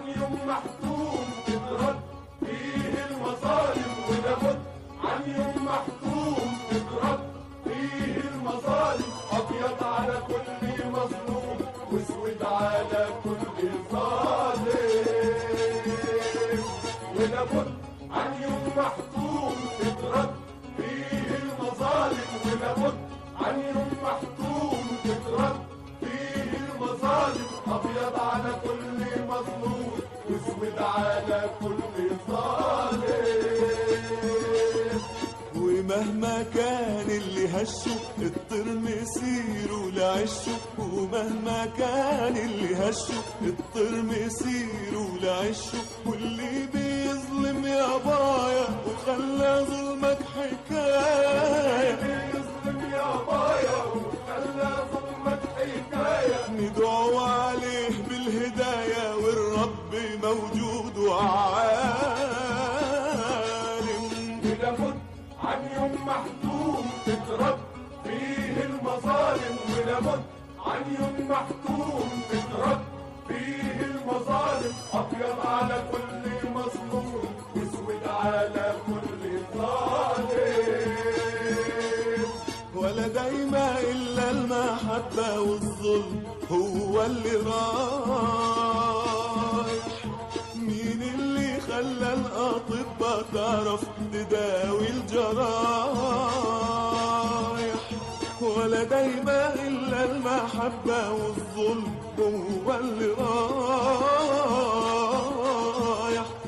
يوم محتوم تترد فيه المظالم، ولابد عن يوم محتوم تترد فيه المظالم. أبيض على كل مظلوم واسود على كل ظالم، ولابد عن يوم محتوم تترد فيه المظالم، ولابد عن يوم محتوم تترد فيه المظالم. أبيض على كل مظلوم واسود على كل ظالم. ومهما كان اللي هشه اضطر مسيره لعشه، ومهما كان اللي هشه اضطر مسيره لعشه. واللي بيظلم يا بايا وخلى ظلمك حكاية، بيظلم يا بايا وخلى ظلمك حكاية. ندعو عليه بالهداية والرب موجود وعالم. ولابد عن يوم محتوم تترد فيه المظالم، ولابد عن يوم محتوم تترد فيه المظالم. أبيض على كل مظلوم واسود على كل ظالم. ولا دايما إلا المحبة والظلم هو اللي رايح. مين اللي خلى الأطباء تعرف تداوي الجرايح؟ ولا دايما إلا المحبة والظلم هو اللي رايح.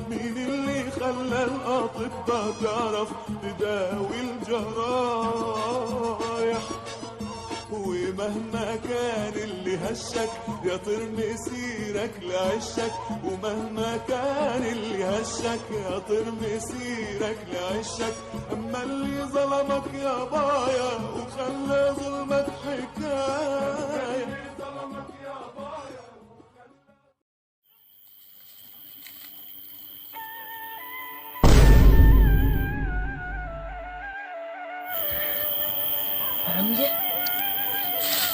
مين اللي خلى الأطباء تعرف تداوي الجرايح؟ ومهما كان اللي هشك يا طير مسيرك لعشك، ومهما كان اللي هشك يا طير مسيرك لعشك. اما اللي ظلمك يا بايا وخلى ظلمك حكاية،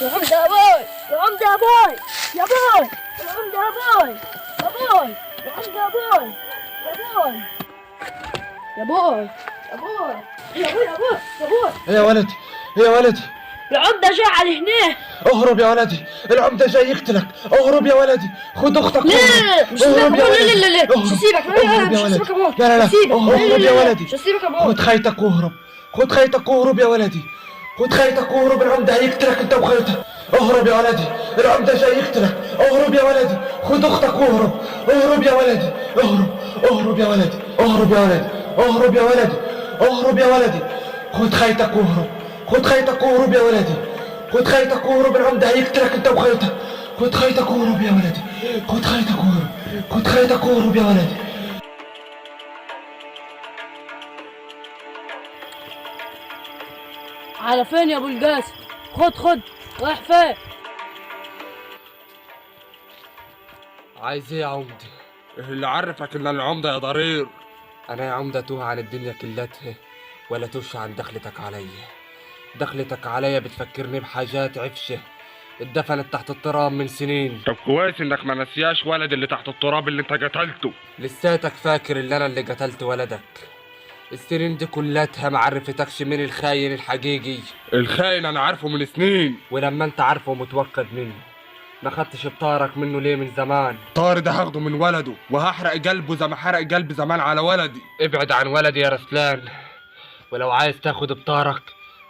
يا عمدة يا بوي، يا عمدة يا بوي، يا بوي، يا عمدة يا بوي، يا بوي، يا عمدة يا بوي، يا بوي، يا بوي، يا بوي، يا بوي، يا بوي، يا بوي. يا ولدي يا ولدي، العمدة جاي على هنا. اهرب يا ولدي، العمدة جاي يقتلك. اهرب يا ولدي، خد اختك. لا مش اهرب يا لا ولدي. لا لا مش هسيبك، اهرب يا مش ولدي. هسيبك يا ابوي، لا لا لا، اهرب يا ولدي. مش هسيبك يا ابوي. خد خيتك واهرب، خد خيتك واهرب يا ولدي، خد خيتك واهرب. العمدة هيقتلك انت وخيتك. اهرب يا ولدي، العمدة جاي يقتلك. اهرب يا ولدي، خد اختك واهرب. اهرب يا ولدي، اهرب. اهرب يا ولدي، اهرب يا ولدي، اهرب يا ولدي، اهرب يا ولدي. خد خيتك واهرب، خد خيتك واهرب يا ولدي، خد خيتك واهرب. العمدة هيقتلك انت وخيتك. خد خيتك واهرب يا ولدي، خد خيتك واهرب، خد خيتك واهرب يا ولدي. على فين يا ابو القاسم؟ خد رايح فين؟ عايز ايه يا عمدة؟ اللي عرفك ان العمدة يا ضرير؟ انا يا عمدة توه عن الدنيا كلتها ولا توش عن دخلتك عليا. دخلتك عليا بتفكرني بحاجات عفشة اتدفنت تحت التراب من سنين. طب كويس انك ما نسياش ولد اللي تحت التراب اللي انت قتلته. لساتك فاكر ان انا اللي قتلت ولدك؟ السنين دي كلتها ما عرفتكش مين الخاين الحقيقي. الخاين انا عارفه من سنين. ولما انت عارفه ومتوكد منه ما خدتش بطارك منه ليه من زمان؟ طاري ده هاخده من ولده وهحرق قلبه زي ما حرق قلب زمان على ولدي. ابعد عن ولدي يا رسلان، ولو عايز تاخد بطارك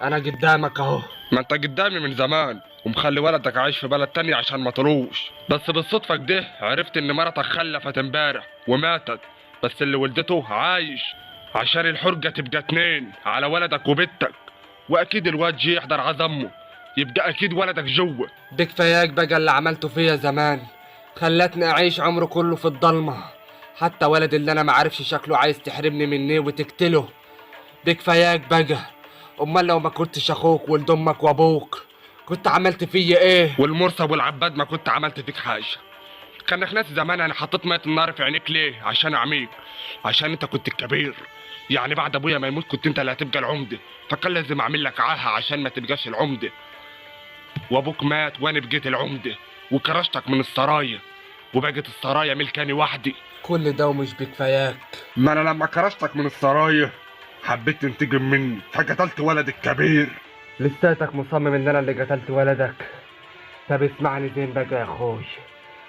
انا قدامك اهو. ما انت قدامي من زمان ومخلي ولدك عايش في بلد تاني عشان ما طلوش. بس بالصدفة كده عرفت ان مرتك خلفت امبارح وماتت، بس اللي ولدته عايش عشان الحرقة تبقى 2 على ولدك وبنتك. واكيد الواد جه يحضر عزمه، يبقى اكيد ولدك جوه. بكفاياك بقى اللي عملته فيا زمان، خلتني اعيش عمره كله في الضلمة. حتى ولد اللي انا معرفش شكله عايز تحرمني مني وتقتله. بكفاياك بقى. امال لو ما كنتش اخوك ولد امك وابوك كنت عملت فيا ايه؟ والمرسى والعباد ما كنت عملت فيك حاجة. كان ناس زمان انا حطيت مية النار في عينيك ليه؟ عشان اعميك، عشان انت كنت الكبير. يعني بعد ابويا ما يموت كنت انت اللي هتبقى العمدة، فكان لازم اعمل لك عاهة عشان ما تبقاش العمدة. وابوك مات وانا بقيت العمدة وكرشتك من السرايا. وبقت السرايا ملكاني وحدي. كل ده ومش بكفاياك. ما انا لما كرشتك من السرايا حبيت تنتقم مني فقتلت ولد الكبير. لساتك مصمم ان انا اللي قتلت ولدك. طب اسمعني زين بقى يا اخوي،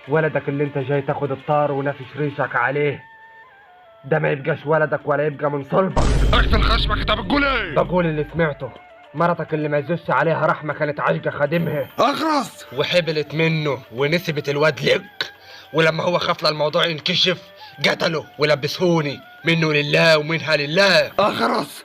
ولدك اللي انت جاي تاخد الطار ونافش ريشك عليه ده ما يبقاش ولدك ولا يبقى من صلبك. اقتل خشمك، انت بتقول ايه؟ بقول اللي سمعته. مرتك اللي ما يزوجش عليها رحمة كانت عاشقة خادمها اخرس. وحبلت منه ونسبت الواد لك، ولما هو خاف الموضوع ينكشف قتله ولبسهوني منه لله ومنها لله. اخرس.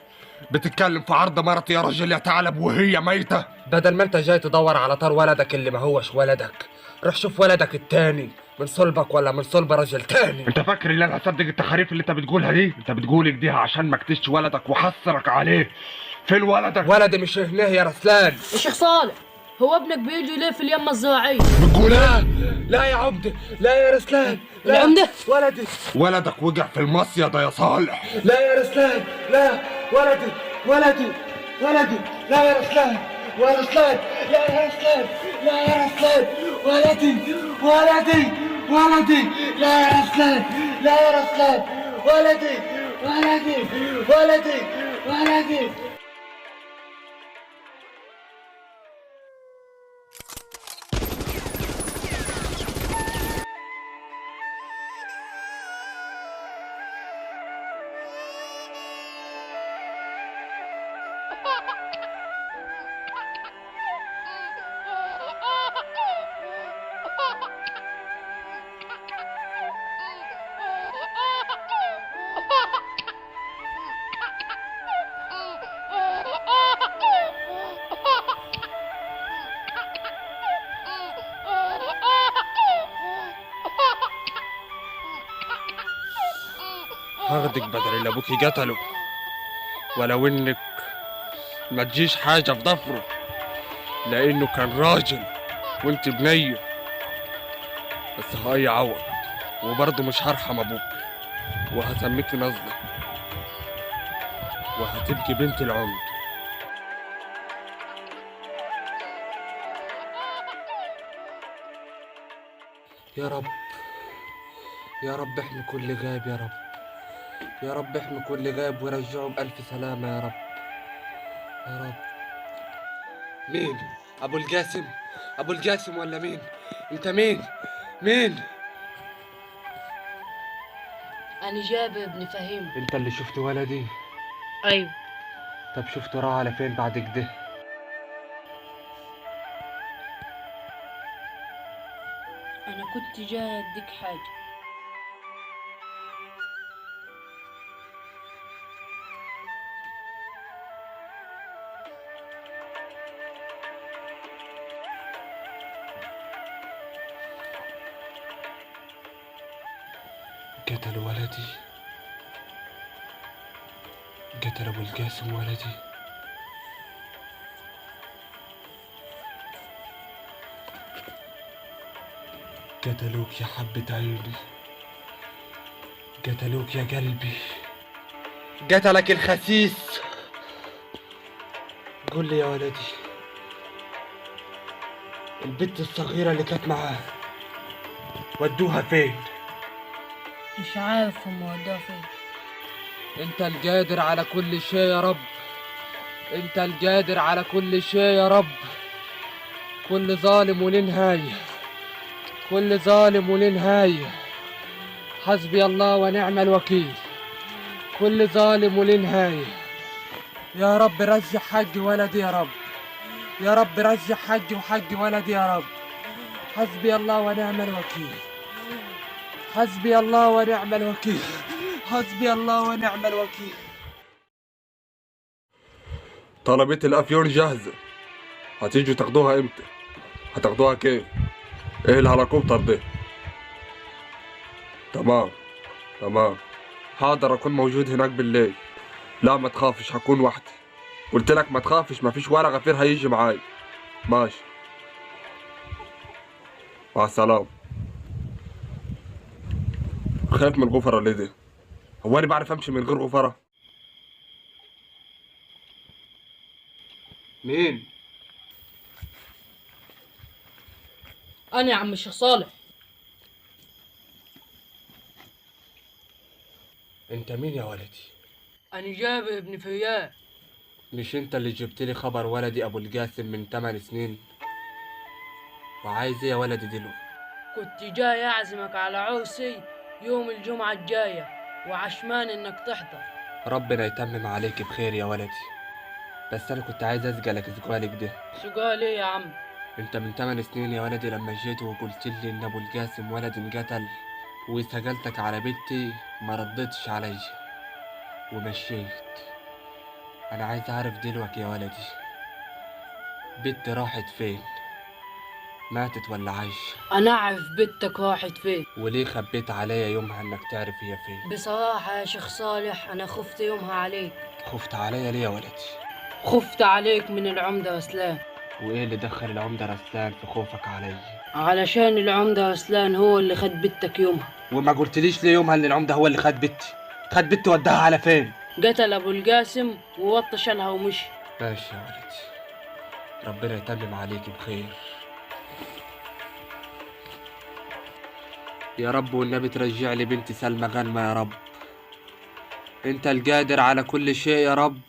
بتتكلم في عرض مرتي يا راجل يا ثعلب وهي ميتة. بدل ما انت جاي تدور على طار ولدك اللي ما هوش ولدك، روح شوف ولدك التاني من صلبك ولا من صلب راجل تاني. انت فاكر ان انا هصدق التخاريف اللي انت بتقولها دي؟ انت بتقول ايديها عشان ما اكتشش ولدك وحصرك عليه. فين ولدك؟ ولدي مش هنا يا رسلان. يا شيخ صالح، هو ابنك بيجي ليه في اليمة الزراعية؟ بتقول ايه؟ لا يا عمدة، لا يا رسلان، لا العمدة؟ ولدي. ولدك وقع في المصيدة يا صالح. لا يا رسلان، لا ولدي، ولدي، ولدي، لا يا رسلان، ورسلان، لا يا رسلان، لا يا رسلان، ولدي، ولدي، ولدي، لا يا رسلان، لا يا رسلان، ولدي، ولدي، ولدي، ولدي. هاخدك بدل اللي ابوكي قتله، ولو انك ما تجيش حاجة في ضفره لانه كان راجل وانت بنية. بس هاي عوض، وبرضه مش هرحم ابوك وهسميكي نظلة وهتبقي بنت العمد. يا رب، يا رب احمي كل غايب، يا رب، يا رب احمي كل غايب ورجعه بألف سلامة يا رب، يا رب. مين؟ أبو القاسم؟ أبو القاسم ولا مين؟ أنت مين؟ مين؟ أنا جابر ابن فهيم. أنت اللي شفت ولدي؟ أيوه. طب شفت راح على فين بعد كده؟ أنا كنت جاي أديك حاجة. قتل ولدي، قتل أبو القاسم ولدي. قتلوك يا حبة عيني، قتلوك يا قلبي، قتلك الخسيس. قول لي يا ولدي، البنت الصغيرة اللي كانت معاه ودوها فين؟ مش عارف هم ودوها فين. انت القادر على كل شيء يا رب، انت القادر على كل شيء يا رب. كل ظالم وله نهاية، كل ظالم وله نهاية. حسبي الله ونعم الوكيل. كل ظالم وله نهاية. يا رب رجع حقي ولدي يا رب، يا رب رجع حقي وحق ولدي يا رب. حسبي الله ونعم الوكيل، حسبي الله ونعم الوكيل، حسبي الله ونعم الوكيل. طلبت الافيون جاهزة، هتيجوا تاخدوها امتى؟ هتاخدوها كيف؟ ايه الهليكوبتر ده؟ تمام تمام، حاضر اكون موجود هناك بالليل. لا ما تخافش هكون وحدي، قلت لك ما تخافش، ما فيش ولا غفير هيجي معاي. ماشي، مع السلامة. خايف من الغفرة اللي دي، هو انا بعرف امشي من غير غفرة؟ مين؟ أنا يا عم الشيخ صالح. انت مين يا ولدي؟ أنا جابر ابن فياض. مش انت اللي جبت لي خبر ولدي ابو القاسم من 8 سنين؟ وعايز ايه يا ولدي دلوقتي؟ كنت جاي أعزمك على عرسي يوم الجمعة الجاية، وعشمان إنك تحضر. ربنا يتمم عليك بخير يا ولدي، بس انا كنت عايز اسألك سؤالك ده. سؤال إيه يا عم؟ انت من 8 سنين يا ولدي لما جيت وقلت لي ان ابو القاسم ولد انقتل وسجلتك على بنتي ما ردتش عليا ومشيت. انا عايز اعرف دلوقتي يا ولدي، بنتي راحت فين؟ ماتت ولا عايشة؟ أنا أعرف بنتك راحت فين. وليه خبيت عليا يومها انك تعرف هي فين؟ بصراحة يا شيخ صالح أنا خفت يومها عليك. خفت عليا ليه يا ولدي؟ خفت عليك من العمدة رسلان. وايه اللي دخل العمدة رسلان في خوفك عليا؟ علشان العمدة رسلان هو اللي خد بنتك يومها. وما قلتليش ليه يومها ان العمدة هو اللي خد بنتي؟ خد بنتي وداها على فين؟ قتل أبو القاسم ووطش لها ومشي. ماشي يا ولدي، ربنا يتمم عليك بخير يا رب، والنبي ترجع لي بنتي سلمى غنمة يا رب، انت القادر على كل شيء يا رب.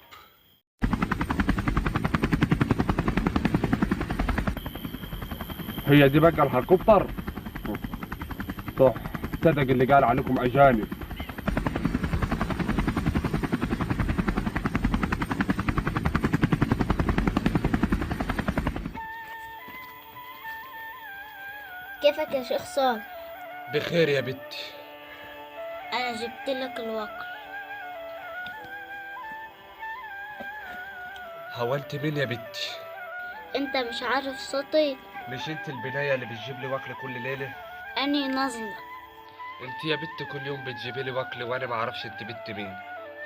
هي دي بقى الهليكوبتر؟ صح، صدق اللي قال عنكم اجانب. كيفك يا شيخ صالح؟ بخير يا بنتي. أنا جبت لك الوكل. هو انت مين يا بنتي؟ أنت مش عارف صوتي؟ مش انت البناية اللي بتجيب لي وكل كل ليلة؟ أني نظمة. انت يا بنتي كل يوم بتجيبي لي وكل وانا ما اعرفش انت بنت مين.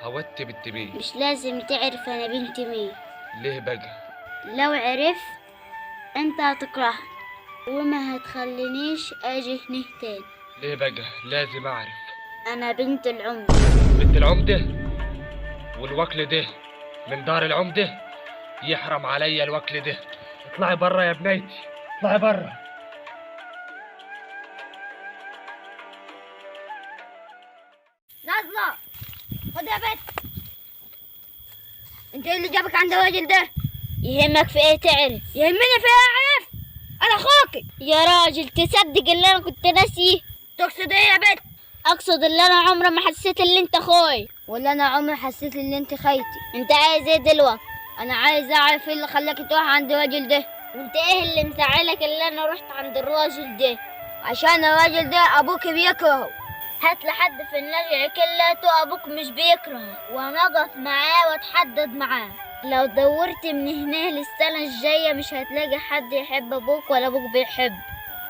هو انت بنت مين؟ مش لازم تعرف أنا بنت مين. ليه بقى؟ لو عرفت أنت هتكرهني وما هتخلينيش أجي هنا تاني. ليه بقى؟ لازم اعرف. أنا بنت العمدة. بنت العمدة؟ والوكل ده من دار العمدة؟ يحرم عليا الوكل ده. اطلعي برا يا بنيتي، اطلعي برا. نازلة خد يا بنت. انت ايه اللي جابك عند الراجل ده؟ يهمك في ايه تعرف؟ يهمني في ايه اعرف؟ انا اخوكي يا راجل. تصدق اللي انا كنت ناسيه؟ تقصد ايه يا بنت؟ اقصد اللي انا عمري ما حسيت اللي انت اخوي، ولا انا عمري حسيت اللي انت خيتي. انت عايز ايه دلوقتي؟ انا عايز اعرف ايه اللي خلاك تروح عند الراجل ده، وانت ايه اللي مزعلك اللي انا رحت عند الراجل ده؟ عشان الراجل ده ابوك بيكرهه. هات لحد في النجع كلته ابوك مش بيكرهه، وانا اقف معاه واتحدد معاه. لو دورت من هنا للسنة الجاية مش هتلاقي حد يحب ابوك ولا ابوك بيحب.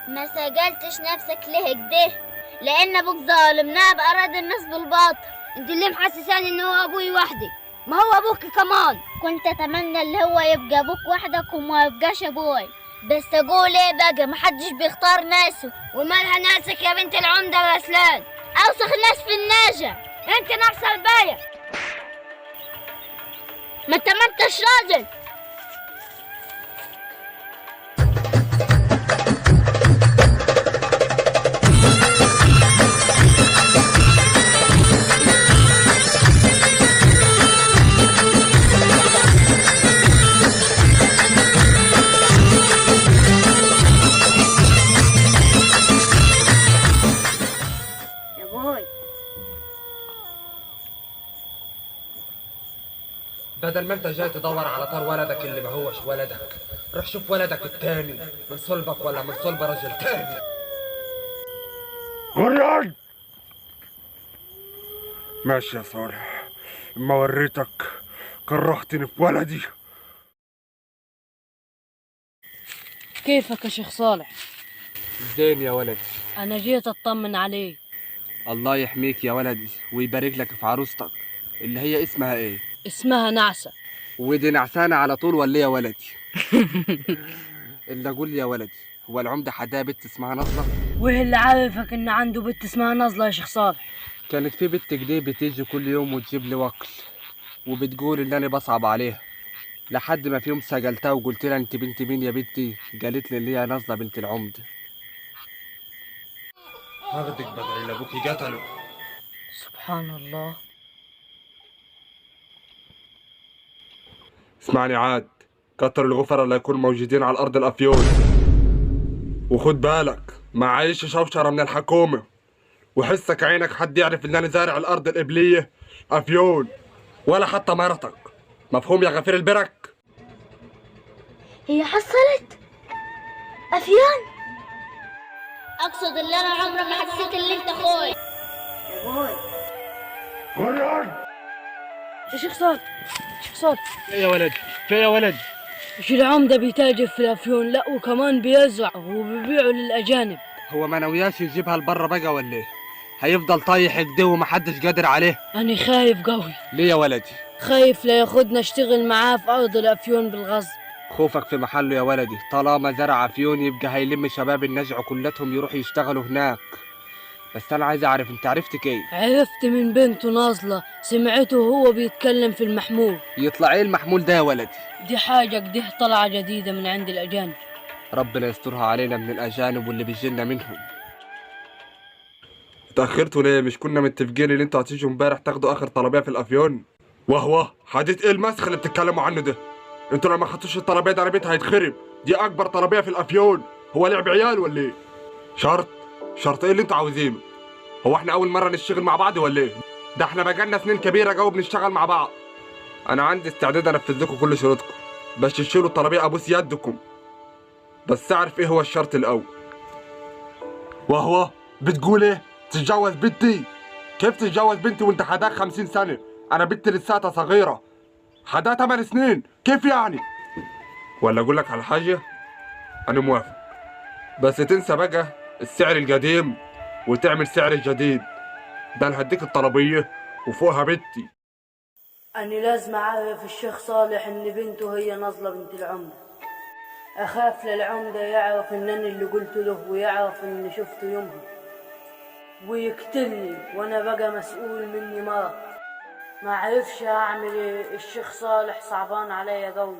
ما سجلتش نفسك ليه كده؟ لان ابوك ظالم ناب اراد الناس بالباطل. انت اللي محسساني ان هو ابوي وحدي، ما هو ابوك كمان. كنت اتمنى اللي هو يبقى ابوك وحدك وما يبقاش ابوي، بس اقول ايه بقى، محدش بيختار ناسه. ومالها ناسك يا بنت العمدة رسلان؟ اوسخ ناس في الناجع. انت نفس البايع، ما انتش راجل. يا بوي بدل ما انت جاي تدور على طار ولدك اللي ما هوش ولدك، روح شوف ولدك التاني من صلبك ولا من صلب راجل تاني. وريان ماشي يا صالح، اما وريتك كرهتني في ولدي. كيفك يا شيخ صالح؟ زين يا ولدي. أنا جيت أطمن عليك. الله يحميك يا ولدي ويبارك لك في عروستك اللي هي اسمها ايه؟ اسمها نعسة. ودي نعسانة على طول ولا يا ولدي؟ اللي اقول لي يا ولدي، هو العمدة حداه بنت اسمها نصلة؟ وإيه اللي عارفك إن عنده بنت اسمها نظلة يا شيخ صالح؟ كانت في بنت كده بتيجي كل يوم وتجيب لي وكل وبتقول ان انا بصعب عليها، لحد ما في يوم سجلتها وقلت لها انت بنت مين يا بنتي؟ قالت لي اللي هي نازله بنت العمده. هاخدك بدل اللي ابوكي قتله. سبحان الله. اسمعني عاد، كتر الغفر اللي يكونوا موجودين على الأرض الأفيون، وخد بالك ما عايش شوشرة من الحكومة، وحسك عينك حد يعرف إن أنا زارع الأرض الإبلية أفيون، ولا حتى مرتك. مفهوم يا غفير البرك؟ هي حصلت أفيون؟ أقصد اللي أنا عمري ما حسيت اللي أنت أخوي. يا بوي. يا شيخ صالح، شيخ صالح. في يا ولد، في يا ولد. مش العمدة بيتاجر في الأفيون، لا وكمان بيزرع وبيبيعوا للأجانب. هو ما ناوياش يجيبها لبره بقى ولا ايه؟ هيفضل طايح كده ومحدش قادر عليه. أنا خايف قوي. ليه يا ولدي؟ خايف لا ياخدنا اشتغل معاه في أرض الأفيون بالغصب. خوفك في محله يا ولدي، طالما زرع افيون يبقى هيلم شباب النجع كلتهم يروحوا يشتغلوا هناك. بس انا عايز اعرف انت عرفت كيف؟ عرفت من بنته نازلة، سمعته وهو بيتكلم في المحمول. يطلع ايه المحمول ده يا ولدي؟ دي حاجة كده طلعة جديدة من عند الأجانب. ربنا يسترها علينا من الاجانب واللي بيجينا منهم. اتأخرتوا ليه؟ مش كنا متفقين إن أنتوا هتيجوا امبارح تاخدوا آخر طلبية في الأفيون؟ وهو حديث إيه المسخ اللي بتتكلموا عنه ده؟ أنتوا لو ما خدتوش الطلبية ده أنا بيتي هيتخرب، دي أكبر طلبية في الأفيون، هو لعب عيال ولا إيه؟ شرط إيه اللي أنتوا عاوزينه؟ هو إحنا أول مرة نشتغل مع بعض ولا إيه؟ ده إحنا بقالنا سنين كبيرة جو بنشتغل مع بعض. أنا عندي استعداد أنفذ لكم كل شروطكم، بس تشيلوا الطلبية أبوس يدكم. بس أعرف إيه هو الشرط الأول. وهو بتقول إيه؟ تتجوز بنتي؟ كيف تتجوز بنتي وانت حداك 50 سنة؟ انا بنتي لساتها صغيرة، حداها 8 سنين، كيف يعني؟ ولا اقول لك على حاجة؟ انا موافق، بس تنسى بقى السعر القديم وتعمل سعر جديد. ده انا هديك الطلبية وفوقها بنتي. أنا لازم أعرف الشيخ صالح إن بنته هي نازلة بنت العمدة. أخاف للعمدة يعرف إن أنا اللي قلت له، ويعرف إني شفته يومها ويقتلني، وانا بقى مسؤول مني مرض. ما عرفش اعمل ايه. الشيخ صالح صعبان عليا قوي.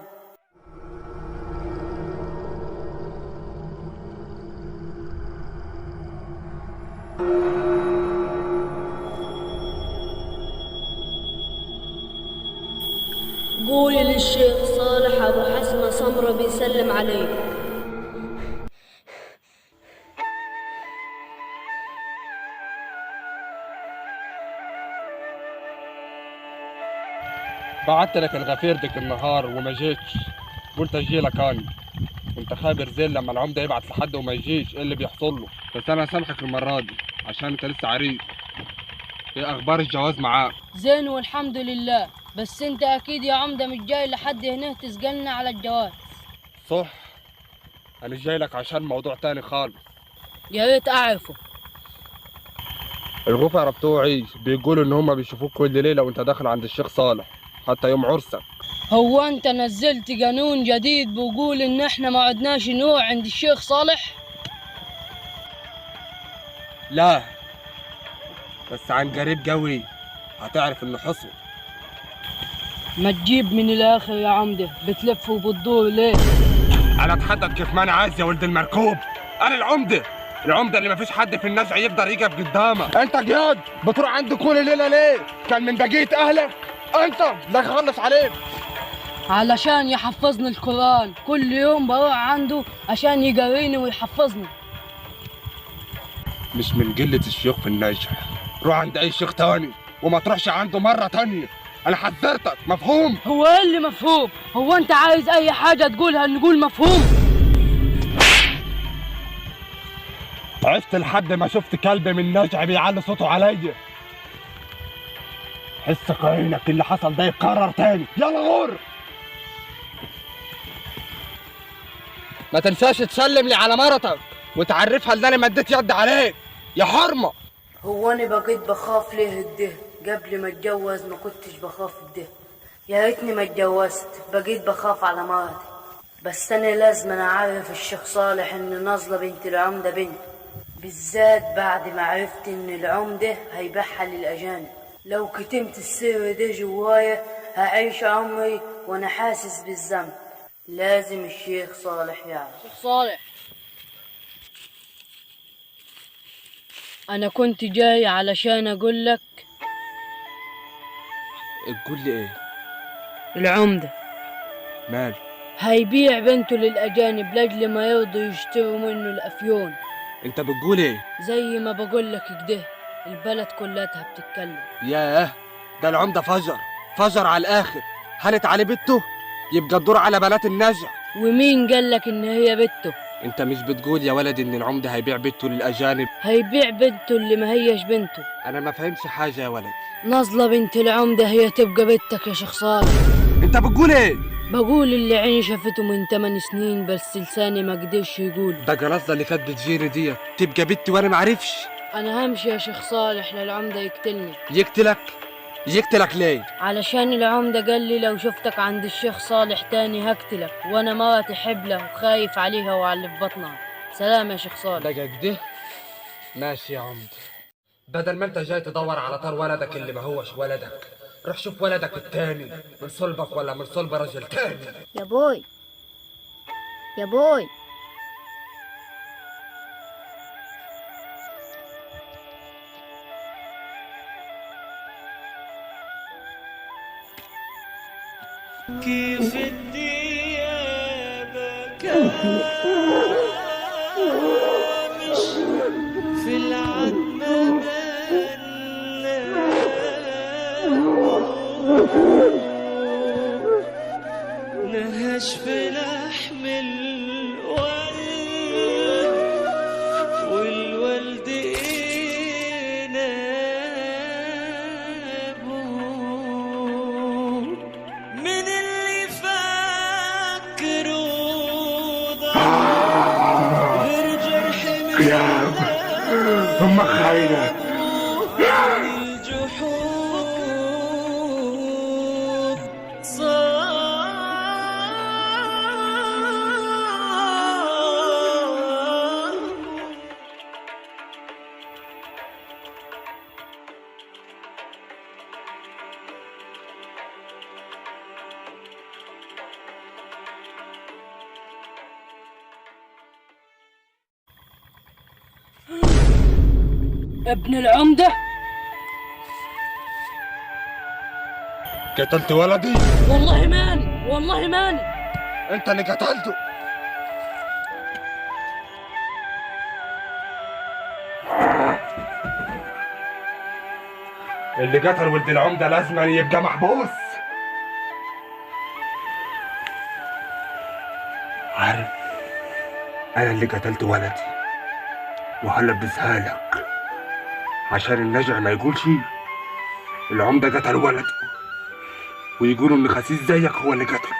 قولي للشيخ صالح ابو حسنة سمرة بيسلم عليك. بعت لك الغفير ديك النهار وما جيتش، قلت اجي لك انا، وانت خابر زين لما العمده يبعت لحد وما يجيش ايه اللي بيحصل له. بس انا هسامحك المره دي عشان انت لسه عريس. ايه اخبار الجواز معاك؟ زين والحمد لله، بس انت اكيد يا عمده مش جاي لحد هنا تسجلنا على الجواز. صح، انا جاي لك عشان موضوع تاني خالص. يا ريت اعرفه. الغفرة بتوعي بيقولوا ان هما بيشوفوك كل ليله وانت داخل عند الشيخ صالح حتى يوم عرسك. هو انت نزلت قانون جديد بيقول ان احنا ما عدناش نروح عند الشيخ صالح؟ لا، بس عن قريب قوي هتعرف انه حصل. ما تجيب من الاخر يا عمده، بتلف وبتدور ليه؟ انا اتحدد كيف ما انا عايز يا ولد المركوب. انا العمده اللي مفيش حد في النزع يقدر يقف قدامه. انت جياد بتروح عند كل ليله ليه؟ كان من بقيه اهلك؟ انت لا تخلص عليك. علشان يحفظني القرآن، كل يوم بروح عنده عشان يقريني ويحفظني. مش من قله الشيوخ في النجح، روح عند اي شيخ تاني وما تروحش عنده مره تانيه. انا حذرتك، مفهوم؟ هو ايه اللي مفهوم؟ هو انت عايز اي حاجه تقولها نقول مفهوم؟ عشت لحد ما شفت كلب من نجع بيعلي صوته عليا. حسك عينك اللي حصل ده يتكرر تاني. يلا غور. ما تنساش تسلم لي على مرتك وتعرفها ان انا مديت يد عليك يا حرمه. هو انا بقيت بخاف ليه الده؟ قبل ما اتجوز ما كنتش بخاف الده. يا ريتني ما اتجوزت، بقيت بخاف على مرتي. بس انا لازم اعرف الشيخ صالح ان نازله بنت العمده بنت، بالذات بعد ما عرفت ان العمده هيبيعها للاجانب. لو كتمت السر ده جوايا هعيش عمري وانا حاسس بالذنب. لازم الشيخ صالح يعرف. شيخ صالح، انا كنت جاي علشان اقول لك تقول لي ايه؟ العمدة مال؟ هيبيع بنته للأجانب لأجل ما يرضوا يشتروا منه الأفيون. انت بتقول ايه؟ زي ما بقول لك كده، البلد كلها بتتكلم. ياه، ده العمدة فجر على الاخر. هانت عليه بنته، يبقى الدور على بنات النجع. ومين قال لك إن هي بنته؟ انت مش بتقول يا ولد ان العمدة هيبيع بنته للاجانب؟ هيبيع بنته اللي ما هيش بنته. انا ما فهمش حاجة يا ولد. نظلة بنت العمدة هي تبقى بنتك يا شيخ صالح. انت بتقول ايه؟ بقول اللي عيني شافته من 8 سنين بس لساني ما قدرش يقول. ده جرازة اللي كانت بتجيني ديت تبقى بنتي وانا ما عرفش. انا همشي يا شيخ صالح للعمدة يقتلني. يقتلك ليه؟ علشان العمدة قال لي لو شفتك عند الشيخ صالح تاني هقتلك، وانا مرتي حبلة وخايف عليها وعلى اللي في بطنها. سلام يا شيخ صالح. ده كده ماشي يا عمد. بدل ما انت جاي تدور على طار ولدك اللي ما هوش ولدك، روح شوف ولدك التاني من صلبك ولا من صلب راجل تاني. يا بوي يا بوي، كيف الديابة مش في العتمة نهش في لحم الورد والولد إنابه من اللي فاكره ضاع غير جرح من هم خاينة الجحود صار. ابن العمدة قتلت ولدي؟ والله ماني. انت اللي قتلته. اللي قتل ولد العمدة لازم يبقى محبوس. عارف، انا اللي قتلت ولدي وهلبسها لك عشان النجع ما يقولش العمدة قتل ولده ويقولوا ان خسيس زيك هو اللي قتله.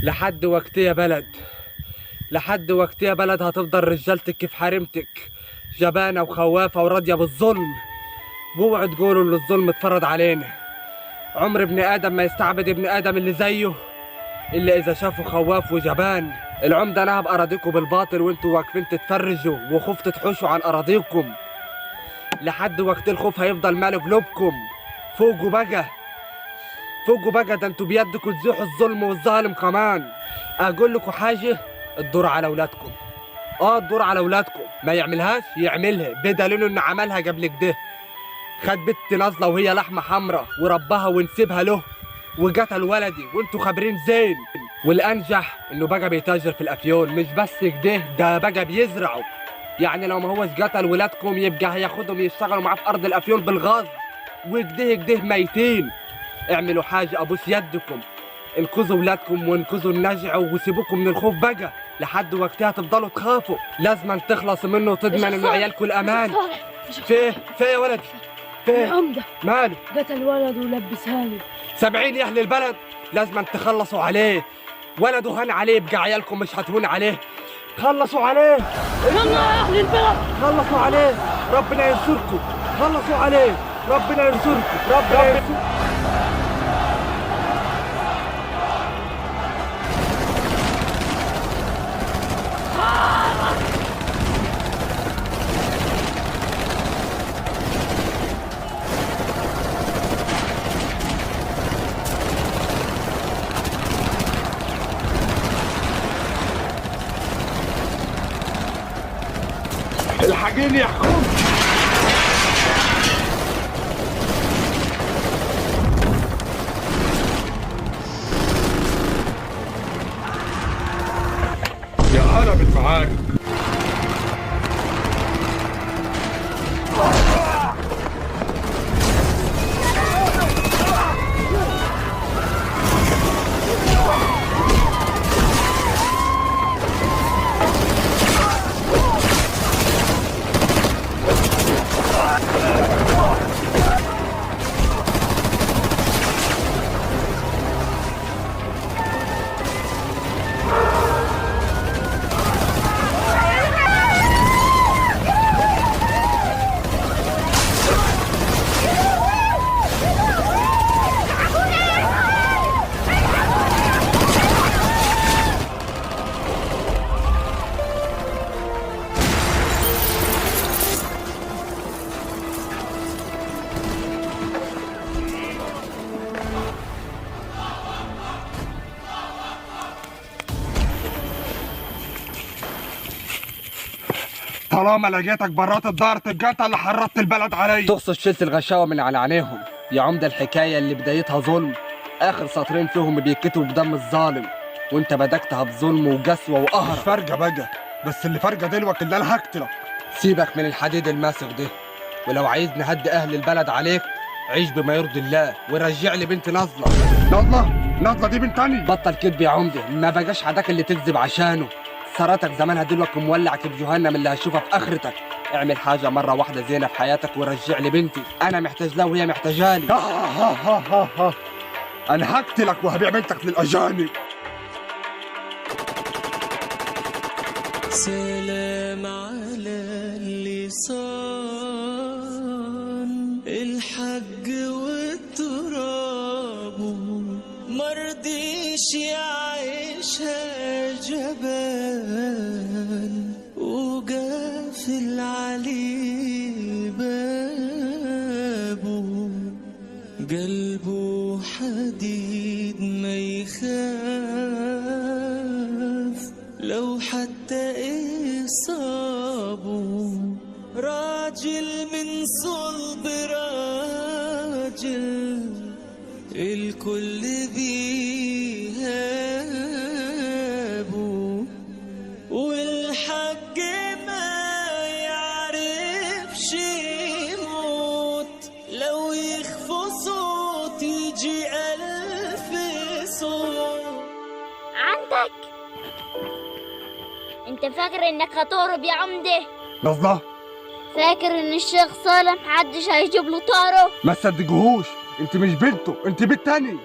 لحد وقت يا بلد هتفضل رجالتك كيف حريمتك، جبانة وخوافة وراضية بالظلم. واوعوا تقولوا ان الظلم اتفرض علينا. عمر ابن ادم ما يستعبد ابن ادم اللي زيه الا اذا شافوا خواف وجبان. العمدة نهب اراضيكم بالباطل وانتوا واقفين تتفرجوا وخوف تحوشوا عن اراضيكم. لحد وقت الخوف هيفضل مال قلوبكم. فوقوا بقى، ده انتوا بيدكم تزيحوا الظلم والظالم كمان. اقول لكم حاجه، الدور على اولادكم. الدور على اولادكم، ما يعملهاش يعملها، بدليل انه عملها قبل كده. خد بنت نازله وهي لحمه حمراء وربها ونسيبها له وقتل ولدي وانتوا خابرين زين. والانجح انه بقى بيتاجر في الافيون، مش بس كده، ده بقى بيزرعوا. يعني لو ما هوش قتل ولادكم يبقى هياخدهم يشتغلوا معاه في ارض الافيون بالغاز وكده ميتين. اعملوا حاجة ابوس يدكم، انقذوا ولادكم وانقذوا النجع وسيبوكم من الخوف بقى. لحد وقتها تفضلوا تخافوا، لازم تخلص منه وتضمن انه عيالكم الامان. فيه يا ولد، فيه العمدة ماله؟ قتل ولد ولبسها لي. 70 يا اهل البلد لازم تخلصوا عليه. ولده هان عليه، بقى عيالكم مش هتهون عليه. خلصوا عليه، يلا يا اهل البلد خلصوا عليه، ربنا ينصركم. خلصوا عليه، ربنا ينصركم. الحقيني يا اخوك. يا هلا بالمعارك. طالما لقيتك برات الدار تبقى انت اللي حرضت البلد علي. تقصد شلت الغشاوة من على عينيهم يا عمدة. الحكاية اللي بدايتها ظلم آخر سطرين فيهم بيتكتبوا بدم الظالم، وانت بدكتها بظلم وقسوة وقهر. مش فارقة بقى، بس اللي فارقة دلوقتي اللي انا هقتلك. سيبك من الحديد الماسخ ده، ولو عايز نهدي أهل البلد عليك عيش بما يرضي الله ورجع لي بنت نظلة. نظلة دي بنتاني. بطل كدب يا عمدة، ما بقاش حداك اللي تكذب عشانه. سراتك زمانها دلوقتي مولعك بجهنم اللي هشوفها في اخرتك. اعمل حاجه مره واحده زينه في حياتك ورجع لي بنتي، انا محتاج لها وهي محتاجه لي. انا هقتلك وهبيع بنتك للاجانب. سلام على اللسان الحج والتراب، مرضيش يعيشها جبان وقافل عليه بابه، قلبه حديد ما يخاف لو حتى إصابه، راجل من صلب راجل الكل بيهابه، والحق ما يعرفش يموت لو يخفوا صوت يجي ألف صوت. عندك انت فاكر انك هتهرب يا عمدة؟ نظلة فاكر ان الشيخ صالح محدش هيجيب له طاره؟ ما تصدقوهوش، انت مش بنته، انت بنت تاني.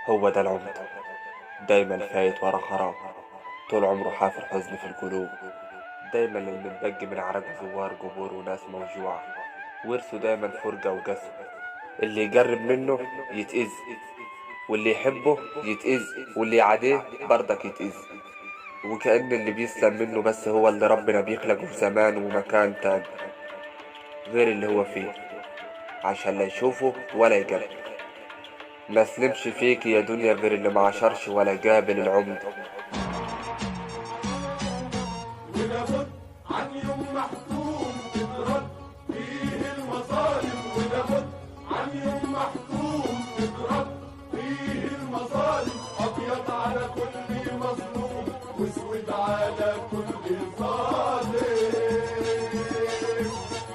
هو ده العمدة، دايما فايت ورا خراب، طول عمره حافر حزن في القلوب، دايما المتبقي من عرق زوار قبور وناس موجوعة، ورثه دايما فرقة وقسوة، اللي يقرب منه يتأذ، واللي يحبه يتأذ، واللي يعاديه برضك يتأذ، وكأن اللي بيسلم منه بس هو اللي ربنا بيخلقه في زمان ومكان تاني غير اللي هو فيه، عشان لا يشوفه ولا يقرب. ما سلمش فيك يا دنيا غير اللي ما عاشرش ولا قابل العمدة. ولابد عن يوم محكوم تترد فيه المظالم، ولابد عن يوم محكوم تترد فيه المظالم، أبيض على كل مظلوم واسود على كل ظالم،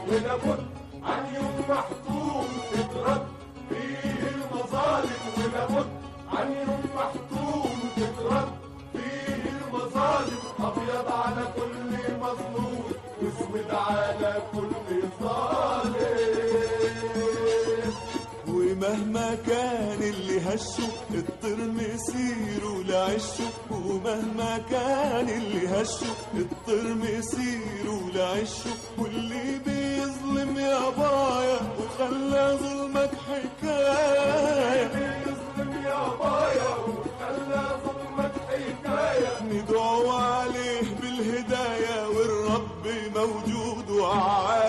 ولابد عن يوم محكوم تترد فيه المظالم، ولابد عن يوم محكوم تترد فيه المظالم، أبيض على كل مظلوم واسود على كل ظالم. ومهما كان اللي هشه الطير مسيره لعشه، ومهما كان اللي هشه الطير مسيره لعشه، واللي بيظلم ادعوا عليه بالهداية والرب موجود وعال.